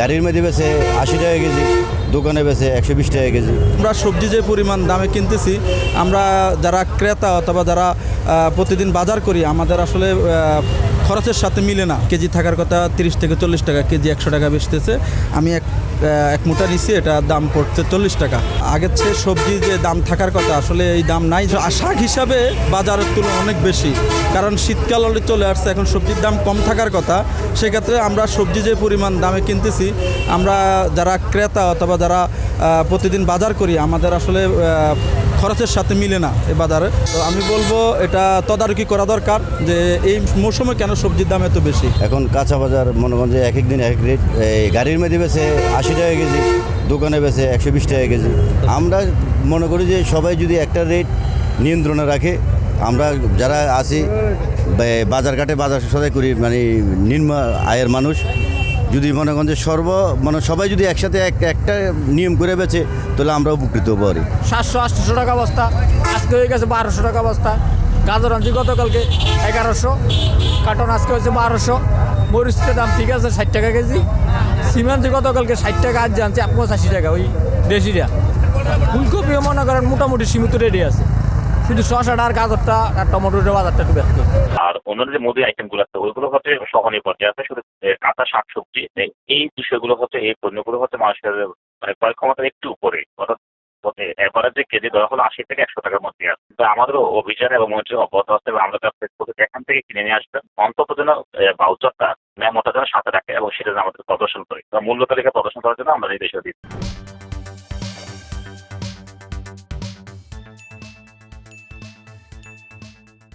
গাড়ির মধ্যে বেছে 80 টাকা কেজি, দোকানে বেছে 120 টাকা কেজি। আমরা সবজি যে পরিমাণ দামে কিনতেছি, আমরা যারা ক্রেতা অথবা যারা প্রতিদিন বাজার করি, আমাদের আসলে খরচের সাথে মিলে না। কেজি থাকার কথা 30 থেকে 40 টাকা, কেজি 100 টাকা বেচতেছে। আমি এক মুঠা নিছি, এটা দাম পড়ছে 40 টাকা। আগের চেয়ে সবজি যে দাম থাকার কথা, আসলে এই দাম নাই। আর শাক হিসাবে বাজারের তুলনায় অনেক বেশি, কারণ শীতকাল অলরেডি চলে আসছে, এখন সবজির দাম কম থাকার কথা। সেক্ষেত্রে আমরা সবজি যে পরিমাণ দামে কিনতেছি, আমরা যারা ক্রেতা অথবা যারা প্রতিদিন বাজার করি, আমাদের আসলে খরচের সাথে মিলে না এই বাজারে। তো আমি বলবো এটা তদারকি করা দরকার যে এই মৌসুমে কেন সবজির দাম এত বেশি। এখন কাঁচা বাজার মনে করেন যে এক এক দিন এক এক রেট। এই গাড়ির মধ্যে বেছে 80 টাকা কেজি, দোকানে বেছে 120 টাকা কেজি। আমরা মনে করি যে সবাই যদি একটা রেট নিয়ন্ত্রণে রাখে, আমরা যারা আছি বাজার ঘাটে বাজার সদাই করি, মানে নিম্ন আয়ের মানুষ, যদি মনে করেন যে সবাই যদি একসাথে একটা নিয়ম করে বেছে, তাহলে আমরা উপকৃত হবো। 700-800 টাকা বস্তা, আজকে হয়ে গেছে 1200 টাকা বস্তা। গাজর আনছি গতকালকে 1100, কার্টন আজকে হয়েছে 1200। মরিচের দাম ঠিক আছে 60 টাকা কেজি। সিমেন্ট গতকালকে 60 টাকা, আজ আনছি 85 টাকা, ওই দেশিটা। ফুলকপিও মনে করেন মোটামুটি সীমিত রেডি আছে, শুধু শসাটা আর গাজরটা আর টমেটোর বাজারটা একটু ব্যস্ত। আর অন্যান্য যে মুদি আইটেমগুলো আছে ওইগুলো হচ্ছে সহনীয় পর্যায়ে আছে। শুধু কাঁচা শাকসবজি এই বিষয়গুলো হচ্ছে, এই পণ্যগুলো হচ্ছে মানুষের মানে ক্রয় ক্ষমতার একটু উপরে, অর্থাৎ এবারে যে কেজি ধরা হলো 80 থেকে 100 টাকার মধ্যে আছে। তো আমাদেরও অভিযান এবং মনিটরিং অব্যাহত আছে এবং আমরা এখান থেকে কিনে নিয়ে আসবেন, অন্তত যেন বাউচারটা মেমোটা যেন সাথে রাখে এবং সেটা যেন আমাদের প্রদর্শন করে। মূল্য তালিকা প্রদর্শন করার জন্য আমরা নির্দেশ দিচ্ছি।